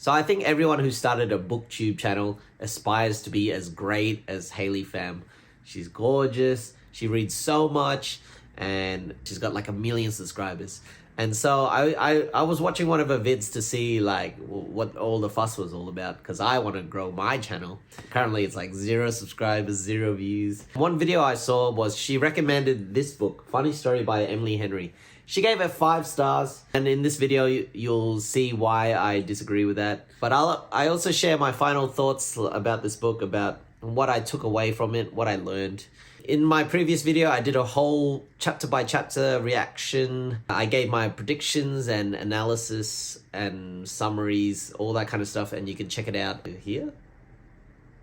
So I think everyone who started a booktube channel aspires to be as great as Hayley Pham. She's gorgeous, she reads so much, and she's got like 1 million subscribers. And so I was watching one of her vids to see like what all the fuss was all about, because I want to grow my channel. Currently it's like 0 subscribers, 0 views. One video I saw was she recommended this book, Funny Story by Emily Henry. She gave it 5 stars, and in this video you'll see why I disagree with that. But I also share my final thoughts about this book, about what I took away from it, what I learned. In my previous video, I did a whole chapter by chapter reaction. I gave my predictions and analysis and summaries, all that kind of stuff, and you can check it out here.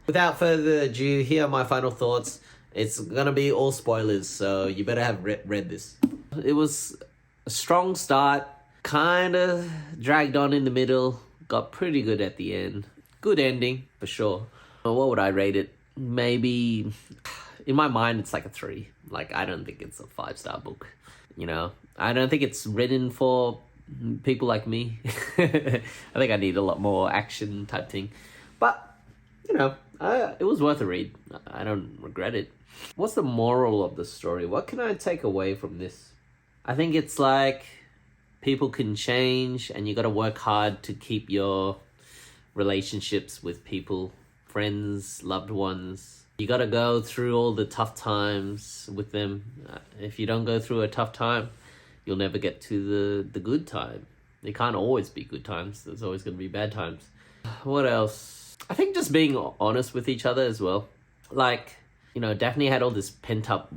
Without further ado, here are my final thoughts. It's gonna be all spoilers, so you better have read this. It was a strong start, kind of dragged on in the middle, got pretty good at the end. Good ending, for sure. What would I rate it? Maybe, in my mind, it's like a 3. Like, I don't think it's a 5-star book, you know? I don't think it's written for people like me. I think I need a lot more action type thing. But, you know, it was worth a read. I don't regret it. What's the moral of the story? What can I take away from this? I think it's like people can change, and you got to work hard to keep your relationships with people, friends, loved ones. You got to go through all the tough times with them. If you don't go through a tough time, you'll never get to the good time. It can't always be good times. There's always going to be bad times. What else? I think just being honest with each other as well. Like, you know, Daphne had all this pent-up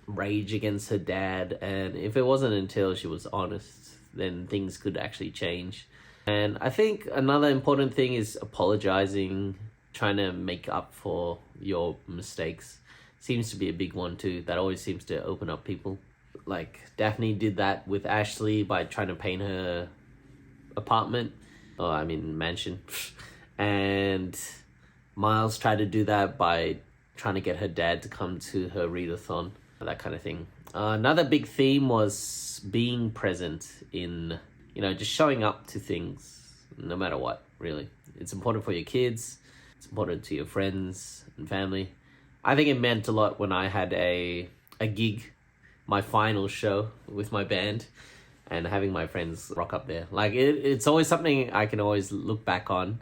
rage against her dad, and if it wasn't until she was honest, then things could actually change. And I think another important thing is apologizing, trying to make up for your mistakes. Seems to be a big one too. That always seems to open up people. Like Daphne did that with Ashley by trying to paint her apartment, or I mean mansion. And Miles tried to do that by trying to get her dad to come to her readathon, that kind of thing. Another big theme was being present in, you know, just showing up to things no matter what, really. It's important for your kids. It's important to your friends and family. I think it meant a lot when I had a gig, my final show with my band, and having my friends rock up there. Like, it's always something I can always look back on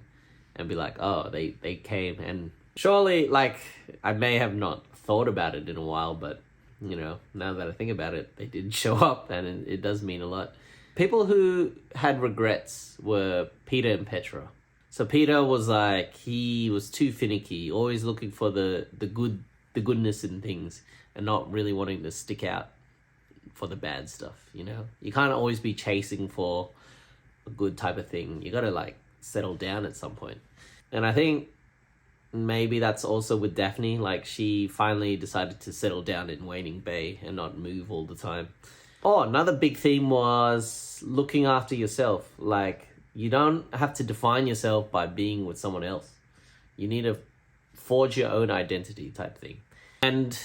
and be like, oh, they came. And surely, like, I may have not thought about it in a while, but, you know, now that I think about it, they did show up, and it does mean a lot. People who had regrets were Peter and Petra. So Peter was like, he was too finicky, always looking for the goodness in things, and not really wanting to stick out for the bad stuff, you know? You can't always be chasing for a good type of thing. You gotta like settle down at some point. And I think maybe that's also with Daphne, like she finally decided to settle down in Waning Bay and not move all the time. Oh, another big theme was looking after yourself. Like, you don't have to define yourself by being with someone else. You need to forge your own identity type thing. And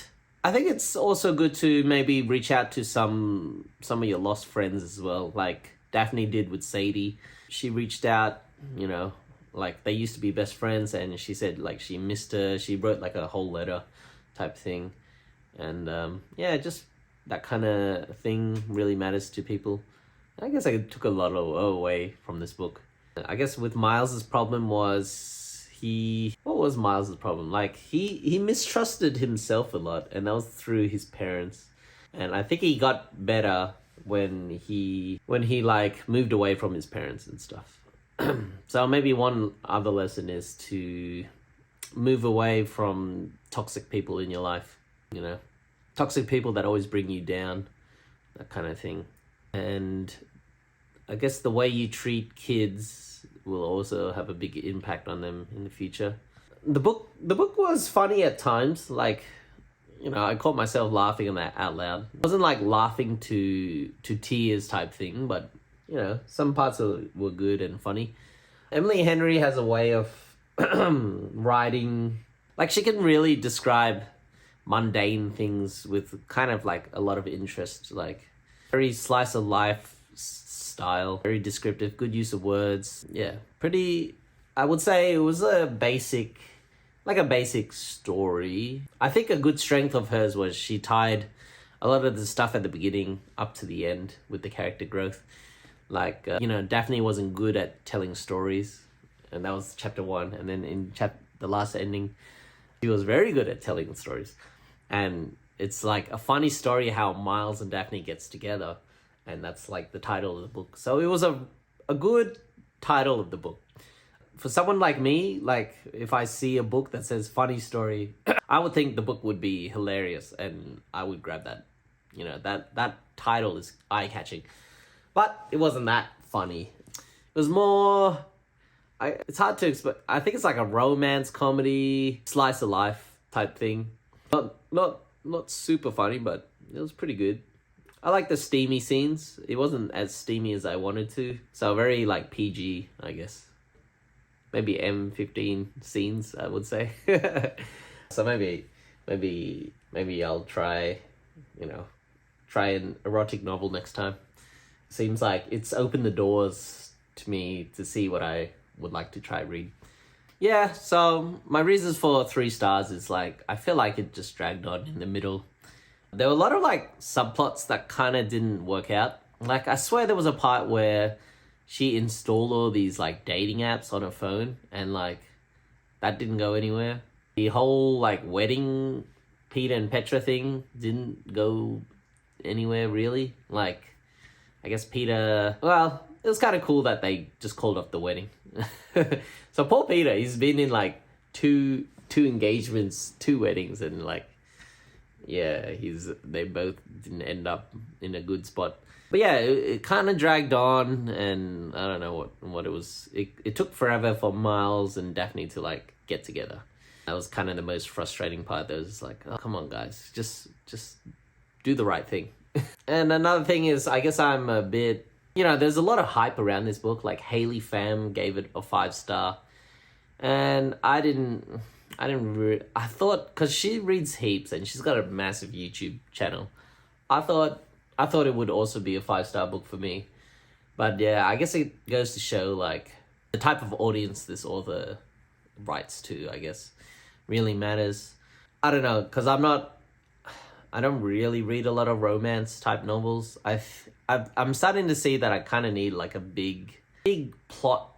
I think it's also good to maybe reach out to some of your lost friends as well, like Daphne did with Sadie. She reached out, you know, like they used to be best friends, and she said like she missed her. She wrote like a whole letter type thing. And yeah, just that kind of thing really matters to people. I guess I took a lot away from this book. I guess with Miles's problem was what was Miles's problem? Like he mistrusted himself a lot, and that was through his parents. And I think he got better when he like moved away from his parents and stuff. So maybe one other lesson is to move away from toxic people in your life, you know, toxic people that always bring you down, that kind of thing. And I guess the way you treat kids will also have a big impact on them in the future. The book was funny at times. Like, you know, I caught myself laughing on that out loud. It wasn't like laughing to tears type thing, but, you know, some parts were good and funny. Emily Henry has a way of writing, like she can really describe mundane things with kind of like a lot of interest, like very slice of life style. Very descriptive, good use of words. Yeah, pretty, I would say it was a basic story. I think a good strength of hers was she tied a lot of the stuff at the beginning up to the end with the character growth. Like, Daphne wasn't good at telling stories, and that was chapter 1. And then in the last ending, she was very good at telling stories. And it's like a funny story how Miles and Daphne gets together, and that's like the title of the book. So it was a good title of the book. For someone like me, like if I see a book that says funny story, I would think the book would be hilarious and I would grab that. That title is eye-catching. But it wasn't that funny. It was more, it's hard to explain. I think it's like a romance comedy, slice of life type thing. Not super funny, but it was pretty good. I like the steamy scenes. It wasn't as steamy as I wanted to. So very like PG, I guess. Maybe M15 scenes, I would say. So maybe I'll try an erotic novel next time. Seems like it's opened the doors to me to see what I would like to try read. Yeah, so my reasons for 3 stars is like, I feel like it just dragged on in the middle. There were a lot of like subplots that kind of didn't work out. Like, I swear there was a part where she installed all these like dating apps on her phone and like that didn't go anywhere. The whole like wedding Peter and Petra thing didn't go anywhere really. Like, I guess Peter, well, it was kind of cool that they just called off the wedding. So poor Peter, he's been in like two engagements, 2 weddings, and like, yeah, they both didn't end up in a good spot. But yeah, it kind of dragged on, and I don't know what it was. It took forever for Miles and Daphne to like get together. That was kind of the most frustrating part. That was like, oh, come on guys, just do the right thing. And another thing is, I guess I'm a bit, there's a lot of hype around this book. Like Haley Pham gave it a 5-star, and I thought, because she reads heaps and she's got a massive YouTube channel, I thought it would also be a 5-star book for me. But yeah, I guess it goes to show like the type of audience this author writes to, I guess, really matters. I don't know, because I don't really read a lot of romance type novels. I'm starting to see that I kind of need like a big plot,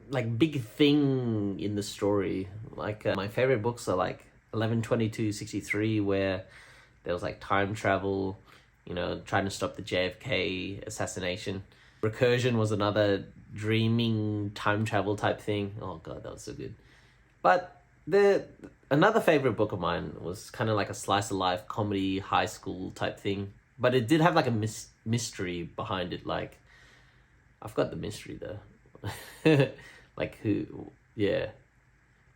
like big thing in the story. Like my favorite books are like 11/22/63, where there was like time travel, trying to stop the JFK assassination. Recursion was another dreaming time travel type thing. Oh god, that was so good. But another favorite book of mine was kind of like a slice of life comedy high school type thing, but it did have like a mystery behind it. Like, I forgot the mystery though. Like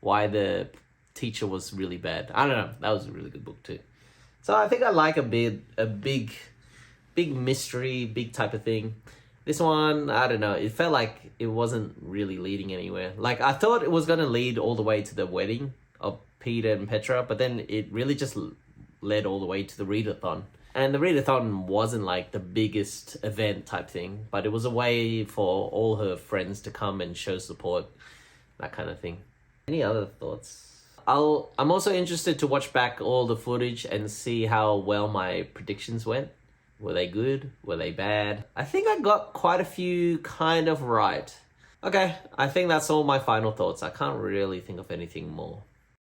why the teacher was really bad. I don't know. That was a really good book too. So I think I like a big mystery, big type of thing. This one, I don't know. It felt like it wasn't really leading anywhere. Like, I thought it was going to lead all the way to the wedding of Peter and Petra, but then it really just led all the way to the readathon. And the readathon wasn't like the biggest event type thing, but it was a way for all her friends to come and show support, that kind of thing. Any other thoughts? I'm also interested to watch back all the footage and see how well my predictions went. Were they good? Were they bad? I think I got quite a few kind of right. Okay, I think that's all my final thoughts. I can't really think of anything more.